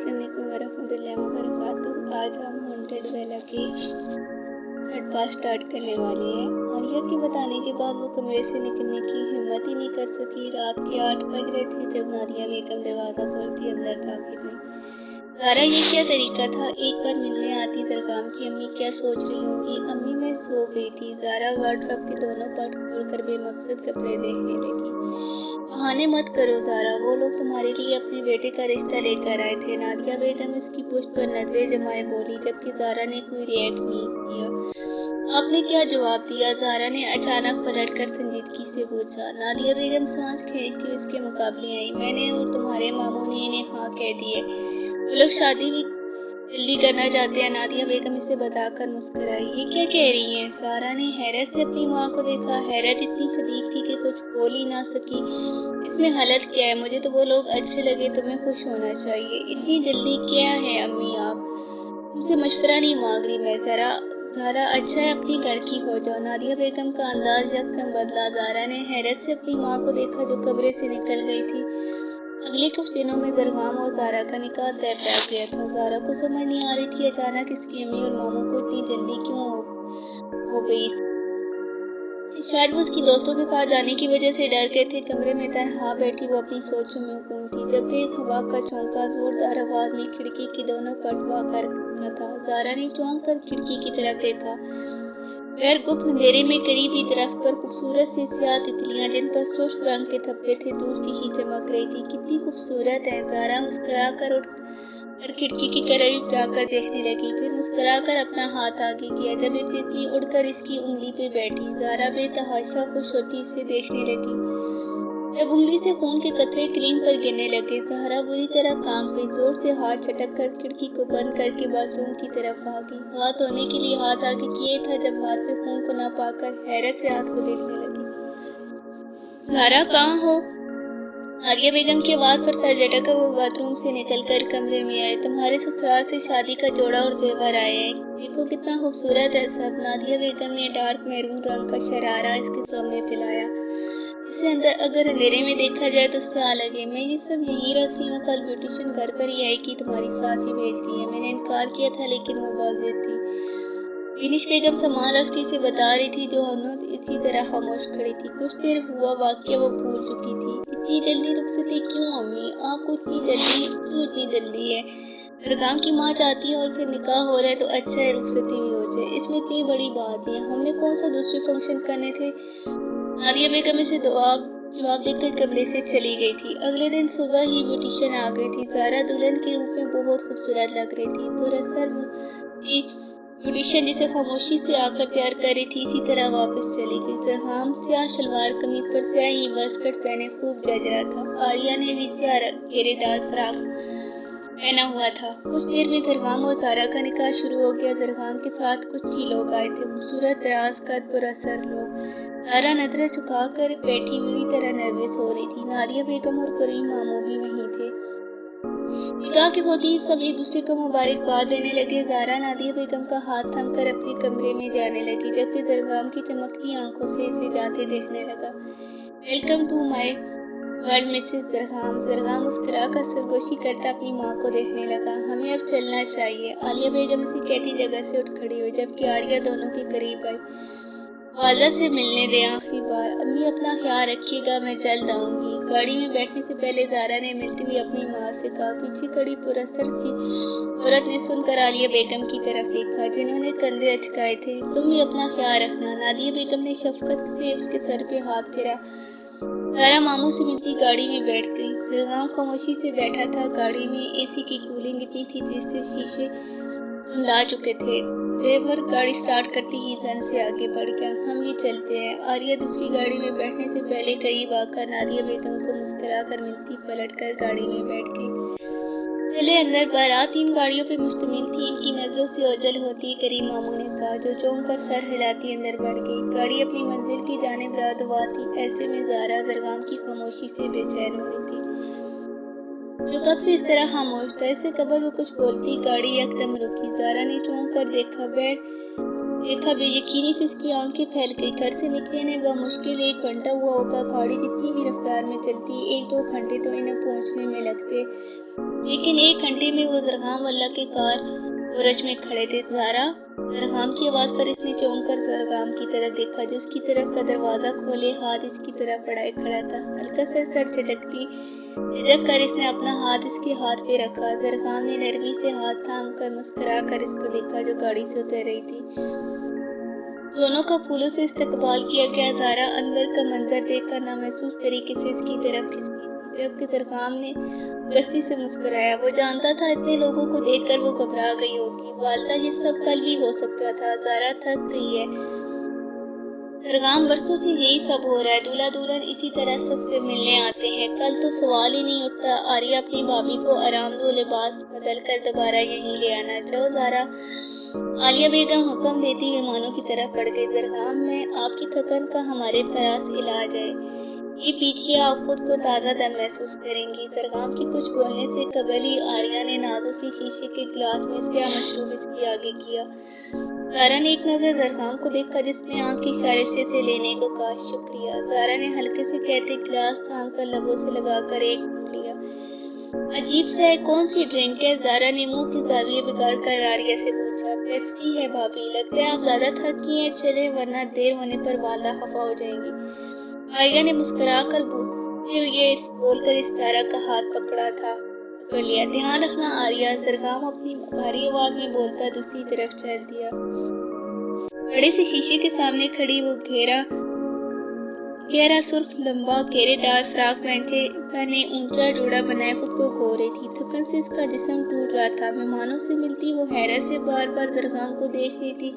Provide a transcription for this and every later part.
अस्सलाम वालेकुम वरहमतुल्लाहि वबरकातुहू। आज हम हॉन्टेड विला की थर्ड पार्ट स्टार्ट करने वाले हैं। आलिया के बताने के बाद वो कमरे से निकलने की हिम्मत ही नहीं कर सकी। रात के 8 बज रहे थे जब नादिया बेगम दरवाज़ा खोलती अंदर दाखिल हुई। ज़ारा ये क्या तरीका था, एक बार मिलने आती दरगाम की अम्मी क्या सोच रही होगी। अम्मी मैं सो गई थी। ज़ारा वार्डरोब के दोनों पट खोलकर बेमकसद कपड़े देखने लगी। बहाने मत करो ज़ारा, वो लोग तुम्हारे लिए अपने बेटे का रिश्ता लेकर आए थे। नादिया बेगम इसकी पुष्ट पर नजरें जमाए बोली, जबकि ज़ारा ने कोई रिएक्ट नहीं किया। आपने क्या जवाब दिया? ज़ारा ने अचानक पलटकर संजीदगी से पूछा। नादिया बेगम सांस खींचती उसके मुकाबले आई। मैंने और तुम्हारे मामू ने इन्हें हाँ कह दिए। वो लोग शादी भी जल्दी करना चाहते हैं। नादिया बेगम इसे बताकर मुस्कुराई। ये क्या कह रही हैं? ज़ारा ने हैरत से अपनी माँ को देखा। हैरत इतनी शदीद थी कि कुछ बोल ही ना सकी। इसमें हालत क्या है? मुझे तो वो लोग अच्छे लगे, तुम्हें खुश होना चाहिए। इतनी जल्दी क्या है अम्मी, आप तुमसे मशवरा नहीं मांग रही मैं। ज़ारा अच्छा है अपने घर की हो जाओ। नादिया बेगम का अंदाज यकदम बदला। ज़ारा ने हैरत से अपनी माँ को देखा जो कमरे से निकल गई थी। अगले कुछ दिनों में दरगाम और ज़ारा का निकाह तय बैठ गया था। ज़ारा को समझ नहीं आ रही थी अचानक इसकी अम्मी और मामू को इतनी जल्दी क्यों हो गई। शायद वो उसकी दोस्तों के साथ जाने की वजह से डर गए थे। कमरे में तन्हा बैठी वो अपनी सोचों में गुम थी जब तेज हवा का झोंका जोरदार आवाज में खिड़की के दोनों पट वाकर रखा था। ज़ारा ने चौंक कर खिड़की की तरफ देखा। गैर गुप्त अंधेरे में करीबी दरख्त पर खूबसूरत सी स्याह तितलियां जिन पर सुर्ख रंग के धब्बे थे दूर से ही चमक रही थी। कितनी खूबसूरत है। ज़ारा मुस्कुरा कर खिड़की की करीब जाकर देखने लगी, फिर मुस्कुराकर अपना हाथ आगे किया जब एक तितली उड़कर इसकी उंगली पे बैठी। ज़ारा बेतहाशा खुश होती इसे देखने लगी। जब उंगली से खून के कतरे क्रीम पर गिरने लगे, ज़ारा बुरी तरह कांप गई। जोर से हाथ झटक कर खिड़की को बंद करके बाथरूम की तरफ भागी। हाथ धोने के लिए हाथ आगे किए था जब हाथ पे खून को न पाकर हैरत से हाथ को देखने लगी। ज़ारा कहाँ हो? नादिया बेगम की आवाज़ पर सर झटक वो बाथरूम से निकलकर कमरे में आए। तुम्हारे ससुराल से शादी का जोड़ा और जेवर आए हैं, देखो कितना खूबसूरत है सब। नादिया बेगम ने डार्क मैरून रंग का शरारा इसके सामने फैलाया। इसे अंदर अगर अंधेरे में देखा जाए तो क्या लगे। मैं ये सब यही रख रही हूँ, कल ब्यूटिशियन घर पर ही आएगी, तुम्हारी सास ही भेज रही है। मैंने इनकार किया था लेकिन वो बाज़ थी। विनिश बेगम सामान रखती से बता रही थी जो हनूद इसी तरह खामोश खड़ी थी। कुछ देर हुआ वाकया वो भूल चुकी थी। इतनी जल्दी रुखसती क्यों अम्मी? आपको इतनी जल्दी है? दरगाम की माँ चाहती है और फिर निकाह हो रहा है तो अच्छा है रुखसती भी हो जाए, इसमें इतनी बड़ी बात है। हमने कौन सा दूसरे फंक्शन करने थे? नादिया बेगम इसे जवाब देकर कमरे से चली गई थी। अगले दिन सुबह ही ब्यूटिशियन आ गई थी। ज़ारा दुल्हन के रूप में बहुत खूबसूरत लग रही थी। पुरस्कार ब्यूटिशियन जिसे खामोशी से आकर प्यार कर रही थी इसी तरह वापस चली गई। दरगाम स्याह शलवार कमीज पर स्याह ही बस्कट पहने खूब जज रहा था। आलिया ने भी स्याह घेरेदार फ्राक पहना हुआ था। कुछ देर में दरगाम और ज़ारा का निकाह शुरू हो गया। दरगाम के साथ कुछ ही लोग आए थे, खूबसूरत दराज कद पुरअसर लोग। ज़ारा नजरें झुकाकर बैठी हुई तरह नर्वस हो रही थी। नादिया बेगम और करीम मामू भी वहीं थे। निकाह के होते ही सब एक दूसरे को मुबारकबाद देने लगे। ज़ारा नादिया बेगम का हाथ थमकर अपने कमरे में जाने लगी जबकि दरगाम की चमकती आंखों से इसे जाते देखने लगा। Welcome to my world Mrs Dargham. Dargham मुस्कुरा कर सरगोशी करता अपनी माँ को देखने लगा। हमें अब चलना चाहिए। आलिया बेगम इसे कहती जगह से उठ खड़ी हुई जबकि आलिया दोनों के करीब आई। वालदा से मिलने दे आखिरी बार। अम्मी अपना ख्याल रखिएगा, मैं जल्द आऊंगी। गाड़ी में बैठने से पहले ज़ारा ने मिलती हुई अपनी माँ से कहा। पीछे खड़ी पुरअसर सी औरत ने सुनकर आलिया बेगम की तरफ देखा जिन्होंने कंधे अचकाए थे। तुम भी अपना ख्याल रखना। नादिया बेगम ने शफकत से उसके सर पे हाथ फेरा। ज़ारा मामू से मिलती गाड़ी में बैठ गई। दरगाम खामोशी से बैठा था। गाड़ी में एसी की कूलिंग इतनी थी जिससे शीशे धुंधला चुके थे। ड्राइवर गाड़ी स्टार्ट करते ही धन से आगे बढ़ गया। हम भी चलते हैं। आलिया दूसरी गाड़ी में बैठने से पहले करीब आकर नादिया बेगम को मुस्कुरा कर मिलती पलटकर गाड़ी में बैठ गई। चले अंदर। बारात 3 गाड़ियों पे मुश्तमिल थी। इनकी नजरों से ओझल होती करीम मामू ने कहा जो चौंक कर सर हिलाती अंदर बढ़ गई। गाड़ी अपनी मंजिल की जानिब रादवा थी। ऐसे में ज़ारा दरगाम की खामोशी से बेचैन हो रही थी जो कब से इस तरह खामोश था। इससे कबल वो कुछ बोलती गाड़ी यकदम रुकी। ज़ारा ने चौंक कर देखा। बेड देखा बेयकीनी से इसकी आंखें फैल गई। घर से निकले ने बमुश्किल 1 घंटा हुआ होगा। गाड़ी कितनी भी रफ्तार में चलती, 1-2 घंटे तो इन्हें पहुंचने में लगते, लेकिन 1 घंटे में वो जरगाम वाला के कार गैरेज में खड़े थे। जरगाम की आवाज़ पर इसने चौंक कर जरगाम की तरफ देखा, जो उसकी तरफ का दरवाज़ा खोले हाथ इसकी तरफ बढ़ाए खड़ा था। हल्का सा सर झटकती झिझक कर इसने अपना हाथ इसके हाथ पे रखा। जरगाम ने नरमी से हाथ थाम कर मुस्कुरा कर इसको देखा, जो गाड़ी से उतर रही थी। दोनों का फूलों से इस्तकबाल किया गया। ज़ारा अंदर का मंजर देखकर नामहसूस तरीके से इसकी तरफ खिसकी, जबकि जरगाम ने गस्ती से मुस्कुराया। वो जानता था इतने लोगों को देखकर वो घबरा गई होगी। वालदा, ये सब कल भी हो सकता था। ज़ारा थक गई है। जरगाम, बरसों से यही सब हो रहा है। दूल्हा दुल्हन इसी तरह सबसे मिलने आते हैं। कल तो सवाल ही नहीं उठता। आर्या, अपनी भाभी को आराम दो, लिबास बदल कर दोबारा यहीं ले आना। जाओ ज़ारा। आलिया बेगम हुक्म देती मेहमानों की तरफ बढ़ गई। जरगाम में आपकी थकन का हमारे पास इलाज है। ये पीछे आप खुद को ताज़ा दम महसूस करेंगी। जरगाम के कुछ बोलने से कबल ही आर्या ने नाजुक सी शीशे के गिलास में क्या मशरूब इसके आगे किया। ज़ारा ने एक नज़र जरगाम को देखा, जिसने आंख के इशारे से लेने को कहा। शुक्रिया। ज़ारा ने हल्के से कहते गिलास थाम कर लबों से लगाकर एक घूंट लिया। अजीब सा है, कौन सी ड्रिंक है? ज़ारा ने मुंह की जाविये बिगाड़ कर आर्या से पूछा। पेप्सी है भाभी। लगता है आप ज़्यादा थकी हैं, चले वरना देर होने पर वाला खफा हो जाएंगी। आर्या ने मुस्कुरा कर बोलकर इस ज़ारा का हाथ पकड़ लिया। ध्यान रखना आर्या, जरगाम अपनी भारी आवाज में बोलकर दूसरी तरफ चल दिया। बड़े से शीशे के सामने खड़ी वो गहरा सुर्ख लंबा घेरेदार फ्राक पहने ऊंचा जोड़ा बनाए खुद को खो रही थी। थकन से इसका जिस्म टूट रहा था। मेहमानों से मिलती वो हैरत से बार बार जरगाम को देख रही थी,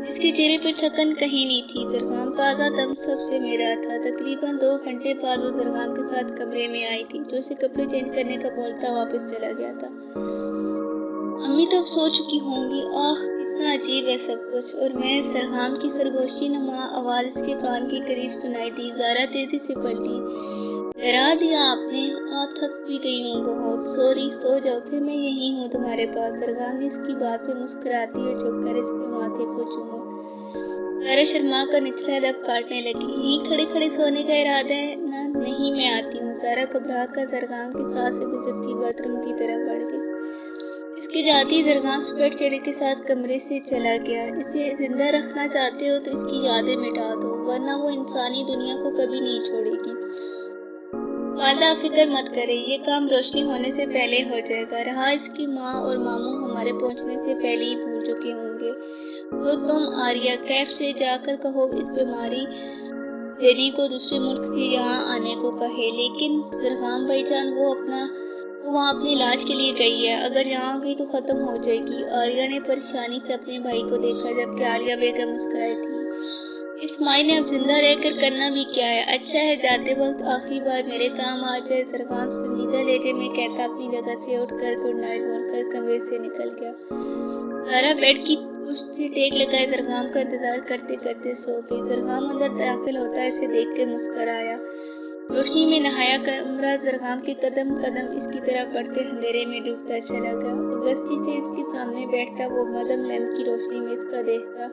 जिसके चेहरे पर थकन कहीं नहीं थी। जरगाम ताज़ा दम सबसे मिल रहा था। तकरीबन 2 घंटे बाद वो जरगाम के साथ कमरे में आई थी, जो उसे कपड़े चेंज करने का बोलता वापस चला गया था। अम्मी तो सो चुकी होंगी। आह, कितना अजीब है सब कुछ। और मैं जरगाम की सरगोशी नुमा आवाज़ इसके कान के करीब सुनाई दी। ज़ारा तेजी से पलटी। डरा दिया आपने? थक भी गई हूँ बहुत। सॉरी, सो जाओ, फिर मैं यहीं हूँ तुम्हारे पास। जरगाम ने इसकी बात पे मुस्कुराती हुई झुककर इसके माथे को चूमा। ज़ारा शर्मा कर निचला लब काटने लगी। यहीं खड़े खड़े सोने का इरादा है ना? नहीं, मैं आती हूँ। ज़ारा घबरा कर जरगाम के साथ से गुजरती बाथरूम की तरफ बढ़ गई। इसके जाते ही जरगाम स्पीड चढ़े के साथ कमरे से चला गया। इसे जिंदा रखना चाहते हो तो इसकी यादें मिटा दो, वरना वो इंसानी दुनिया को कभी नहीं छोड़ेगी। वालदा, फिक्र मत करे, ये काम रोशनी होने से पहले हो जाएगा। रहा इसकी माँ और मामू हमारे पहुँचने से पहले ही भूल चुके होंगे। वो तुम आर्या, कैफ से जाकर कहो इस बीमारी जेनी को दूसरे मुल्क से यहाँ आने को कहे। लेकिन जरगाम भाईजान, वो वहाँ अपने इलाज के लिए गई है। अगर यहाँ गई तो खत्म हो जाएगी। आर्या ने परेशानी से अपने भाई को देखा, जबकि आलिया बेगम मुस्कुराई थी। इस माई ने अब जिंदा रहकर करना भी क्या है? अच्छा है जाते वक्त आखिरी बार मेरे काम आ जाए। जरगाम संजीदा लहजे में कहता अपनी जगह से उठकर गुड नाइट बोलकर कमरे से निकल गया। ज़ारा बेड की कुर्सी से टेक लगाए जरगाम का इंतजार करते करते सो गई। जरगाम अंदर दाखिल होता इसे देख कर मुस्कुराया। रोशनी में नहाया कमरा जरगाम के कदम कदम इसकी तरफ बढ़ते अंधेरे में डूबता चला गया। गस्ती से इसके सामने बैठता वो मदम लैम्प की रोशनी में इसका देखता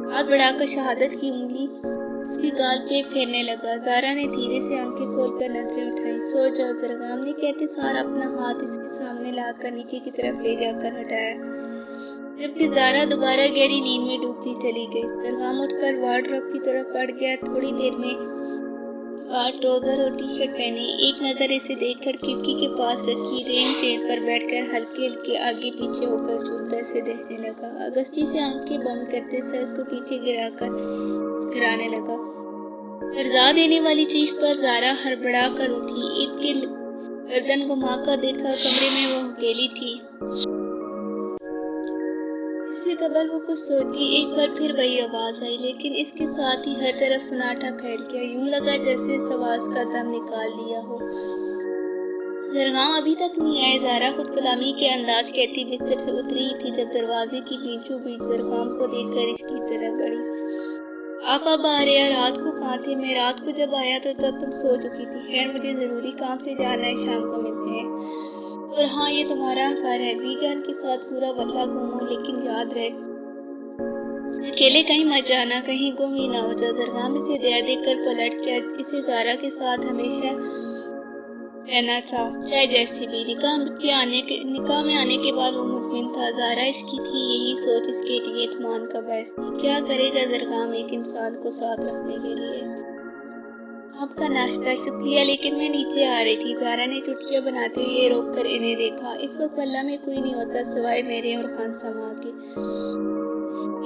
हाथ बढ़ाकर शहादत की उंगली इसके गाल पे फेरने लगा। ज़ारा ने धीरे से आंखें खोलकर नजरें उठाई। सो जाओ, जरगाम ने कहते सारा अपना हाथ इसके सामने लाकर नीचे की तरफ ले जाकर हटाया, जबकि ज़ारा दोबारा गहरी नींद में डूबती चली गई। जरगाम उठकर वार्डरोब की तरफ बढ़ गया। थोड़ी देर में ट्राउजर और टी शर्ट पहने एक नज़र इसे देखकर खिड़की के पास रखी रेन चेयर पर बैठकर हल्के हल्के आगे पीछे होकर झूलता से देखने लगा। अगस्ती से आंखें बंद करते सर को पीछे गिराकर मुस्कुराने लगा। लर्जा देने वाली चीख पर ज़ारा हड़बड़ा कर उठी। इसके गर्दन घुमाकर देखा, कमरे में वो अकेली थी। इससे कबल वो कुछ सोची, एक बार फिर वही आवाज आई, लेकिन इसके साथ ही हर तरफ सन्नाटा फैल गया। यूं लगा जैसे इस आवाज का दम निकाल लिया हो। जरगाम अभी तक नहीं आए। ज़ारा खुद कलामी के अंदाज कहती बिस्तर से उतरी ही थी जब दरवाजे की बीचों बीच जरगाम को देखकर इसकी तरफ बढ़ी। आप अब आ रहे हैं? रात को कहाँ थे? मैं रात को जब आया तो तब तुम सो चुकी थी। खैर, मुझे जरूरी काम से जाना है, शाम को मिलते हैं। और हाँ, ये तुम्हारा घर है। बीजान के साथ पूरा वल्ला घूमो, लेकिन याद रहे अकेले कहीं मत जाना, कहीं गुम ही ना हो जाओ। जरगाम इसे दया देकर पलट गया। इसे ज़ारा के साथ हमेशा रहना था, चाहे जैसे भी। निकाह में आने के बाद वो मुतमिन था। ज़ारा इसकी थी, यही सोच इसके लिए इत्मीनान का बायस थी। क्या करेगा जरगाम एक इंसान को साथ रखने के लिए। आपका नाश्ता शुक्रिया, लेकिन मैं नीचे आ रही थी। ज़ारा ने चुटकियां बनाते हुए रोक कर इन्हें देखा। इस वक्त मल्ला में कोई नहीं होता सिवाय मेरे और खान समा के।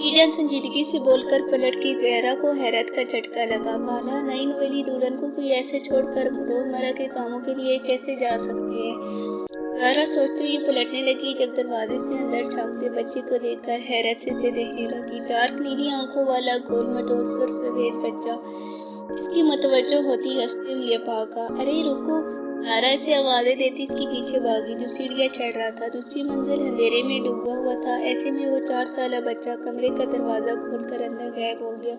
ईजान संजीदगी से बोलकर पलट के ज़हरा को हैरत का झटका लगा। भाला नई नवेली दूल्हन को कोई ऐसे छोड़कर रोजमर्रा के कामों के लिए कैसे जा सकते हैं। ज़हरा सोचते हुए पलटने लगी जब दरवाजे से अंदर झांकते बच्चे को देखकर हैरत से उसे देखने लगी। डार्क नीली आंखों वाला गोल मटोल सुर्ख सफेद बच्चा इसकी मतवज्जो होती हंसते हुए भागा। अरे रुको! ज़ारा इसे आवाज़ें देती इसके पीछे भागी जो सीढ़ियाँ चढ़ रहा था। दूसरी मंजिल अंधेरे में डूबा हुआ था। ऐसे में वो 4 साला बच्चा कमरे का दरवाज़ा खोलकर अंदर गायब हो गया।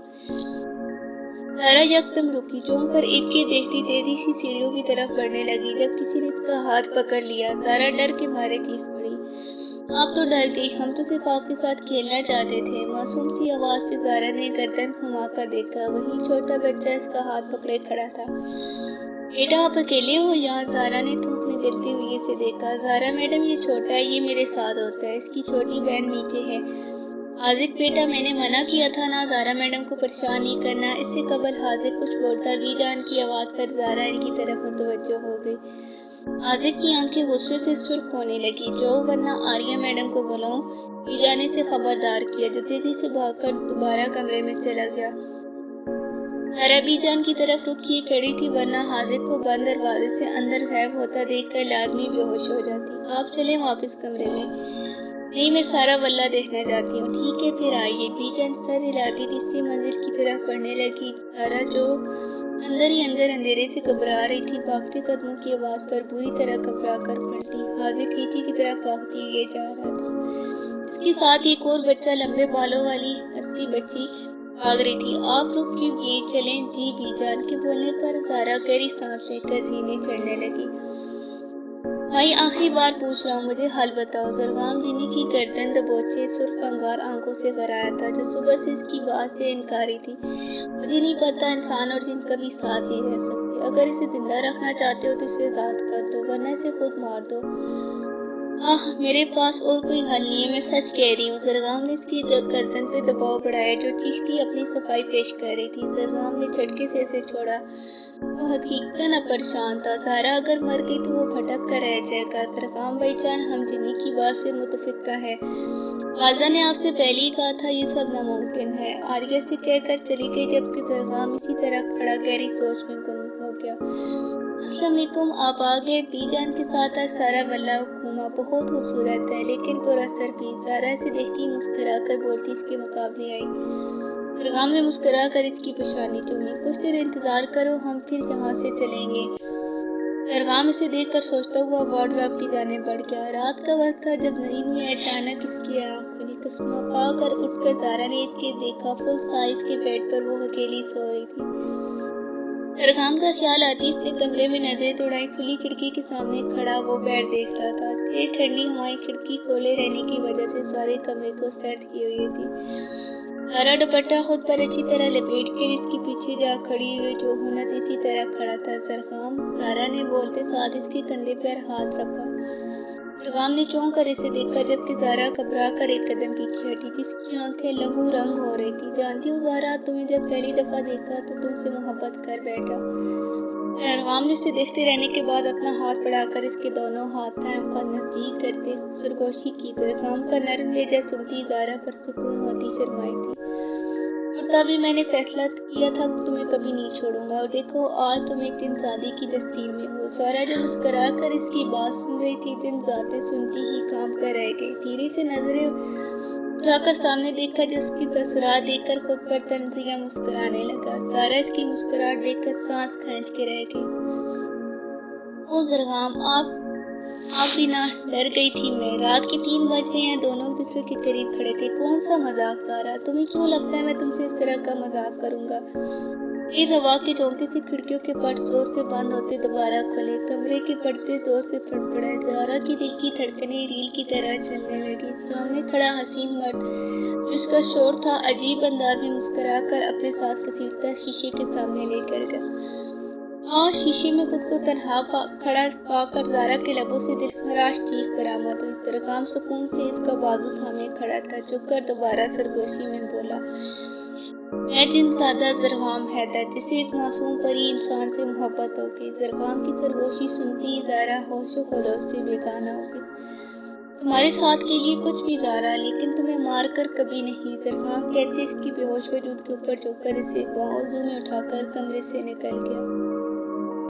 ज़ारा यकदम रुकी, चौंक कर एक के देखती तेजी सी सीढ़ियों की तरफ बढ़ने लगी जब किसी ने इसका हाथ पकड़ लिया। ज़ारा डर के मारे चीख पड़ी। आप तो डर गई, हम तो सिर्फ आपके साथ खेलना चाहते थे। मासूम सी आवाज़ से ज़ारा ने गर्दन घुमा कर देखा। वही छोटा बच्चा इसका हाथ पकड़े खड़ा था। बेटा आप अकेले हो यहाँ? ज़ारा ने थूक निगलते हुए इसे देखा। ज़ारा मैडम ये छोटा है, ये मेरे साथ होता है। इसकी छोटी बहन नीचे है। हाजिक बेटा मैंने मना किया था ना ज़ारा मैडम को परेशान नहीं करना। इससे कबल हाजिक कुछ बोलता वीजान की आवाज़ पर ज़ारा इनकी तरफ मुतवज्जो हो गई। हाजिक की आंखें गुस्से से सुर्ख होने लगी। जो वरना आर्या मैडम को बुलाऊं, वीजान ने इसे खबरदार किया जो तेजी से भागकर दोबारा कमरे में चला गया। ज़ारा बीजान की तरफ रुख किए खड़ी थी, वरना हाजिक को बंद दरवाजे से अंदर गायब होता देखकर लाजमी बेहोश हो जाती। आप चलें वापस कमरे में। नहीं, मैं सारा वल्ला देखना चाहती हूँ। ठीक है फिर आइए। बीजान सर हिलाती तीसरी मंजिल की तरफ बढ़ने लगी। ज़ारा जो अंदर ही अंदर अंधेरे से घबरा रही थी, भागते कदमों की आवाज़ पर बुरी तरह घबरा कर पलटी। हाजिक नीचे की तरफ भागती हुए जा रहा था। इसके साथ एक और बच्चा लंबे बालों वाली हंसती बच्ची भाग रही थी। आप रुक क्यों गए? चलें। जी। बीजान के बोलने पर ज़ारा गहरी सांस लेकर सीने चढ़ने लगी। भाई आखिरी बार पूछ रहा हूँ, मुझे हाल बताओ। जरगाम जीनी की गर्दन दबोचे सुर्ख अंगार आंखों से कराया था जो सुबह से इसकी बात से इनकारी थी। मुझे नहीं पता, इंसान और जिन कभी साथ नहीं रह सकते। अगर इसे जिंदा रखना चाहते हो तो इसे आजाद कर दो, वरना इसे खुद मार दो। मेरे पास और कोई हल नहीं है, मैं सच कह रही हूँ। जरगाम ने इसकी गर्दन पे दबाव बढ़ाया जो चीखती अपनी सफाई पेश कर रही थी। जरगाम ने झटके से इसे छोड़ा। वो हकीकतन अब परेशान था। ज़ारा अगर मर गई तो वो भटक कर रह जाएगा। जरगाम भाईजान हम जिन्नी की बात से मुतफिका है। वालदा ने आपसे पहले ही कहा था ये सब नामुमकिन है। आर्या से कहकर चली गई जबकि जरगाम इसी तरह खड़ा गहरी सोच में गुम हो गया। अस्सलाम वालेकुम, आप आ गए। बीजान के साथ आज सारा वल्ला घूमा। बहुत खूबसूरत है लेकिन पुरअसर भी। ज़ारा से देखती मुस्कुरा कर बोलती इसके मुकाबले आई। जरगाम ने मुस्कुरा कर इसकी पेशानी चूमी। कुछ देर इंतजार करो, हम फिर यहाँ से चलेंगे। जरगाम इसे देखकर सोचता हुआ वार्डरोब की जानिब बढ़ गया। रात का वक्त था जब नींद में अचानक इसकी आँख खुली। कसमका कर उठकर ज़ारा ने इसके देखा। फुल साइज के बेड पर वो अकेली सो रही थी। जरगाम का ख्याल आती इसने कमरे में नजरें दौड़ाई। खुली खिड़की के सामने खड़ा वो बेड देख रहा था। तेज ठंडी हवाएं खिड़की खोले रहने की वजह से सारे कमरे को सर्द किए हुई थी। ज़ारा दुपट्टा खुद पर अच्छी तरह लपेट कर इसके पीछे जा खड़ी हुई जो हुनस इसी तरह खड़ा था। जरगाम, ज़ारा ने बोलते साथ इसके कंधे पर हाथ रखा। जरगाम ने चौंक कर इसे देखा जबकि ज़ारा घबरा कर एक कदम पीछे हटी जिसकी आंखें लहू रंग हो रही थी। जानती हूँ ज़ारा, तुम्हें जब पहली दफा देखा तो तुमसे मोहब्बत कर बैठा। जरगाम ने इसे देखते रहने के बाद अपना हाथ बढ़ाकर इसके दोनों हाथ का नजदीक करते सरगोशी की। जरगाम का नरम लहजा सुनती ज़ारा पर सुकून होती शर्माई थी। और तभी मैंने फैसला किया था कि तुम्हें कभी नहीं छोड़ूंगा। और देखो आज तुम एक दिन शादी की तस्दीर में हो। ज़ारा जो मुस्कुरा कर इसकी बात सुन रही थी, दिन जाते सुनती ही काम कर रह गई। धीरे से नजरें उठाकर सामने देखा जो उसकी तस्वीर देखकर खुद पर तंजिया मुस्कुराने लगा। ज़ारा इसकी मुस्कुराहट देखकर सांस खींच के रह गई। ओ जरगाम, आप भी ना डर गई थी मैं। रात के 3 बज गए हैं, दोनों एक दूसरे के करीब खड़े थे। कौन सा मजाक ज़ारा? तुम्हें क्यों लगता है मैं तुमसे इस तरह का मजाक करूंगा? तेज हवा के झोंके से खिड़कियों के पट जोर से बंद होते दोबारा खुले। कमरे के पर्दे जोर से फड़फड़ाए। ज़ारा की दिल की धड़कनें रील की तरह चलने लगी। सामने खड़ा हसीन मर्द, जिसका शोर था, अजीब अंदाज में मुस्कुराकर अपने साथ घसीटता शीशे के सामने लेकर गया। हाँ, शीशे में खुद को तन्हा खड़ा पाकर ज़ारा के लबों से दिलखराश चीख बरामद हुई। ज़रग़ाम सुकून से इसका बाजू थामे खड़ा था। झुककर दोबारा सरगोशी में बोला, मैं जिनज़ादा ज़रग़ाम हैदर, जिसे एक मासूम परी इंसान से मोहब्बत हो गई। ज़रग़ाम की सरगोशी सुनती ही ज़ारा होशो खौफ से बेगाना हो गई। तुम्हारे साथ के लिए कुछ भी ज़ारा, लेकिन तुम्हें मार कर कभी नहीं। ज़रग़ाम कहते इसकी बेहोश वजूद के ऊपर झुककर इसे बाजू में उठाकर कमरे से निकल गया।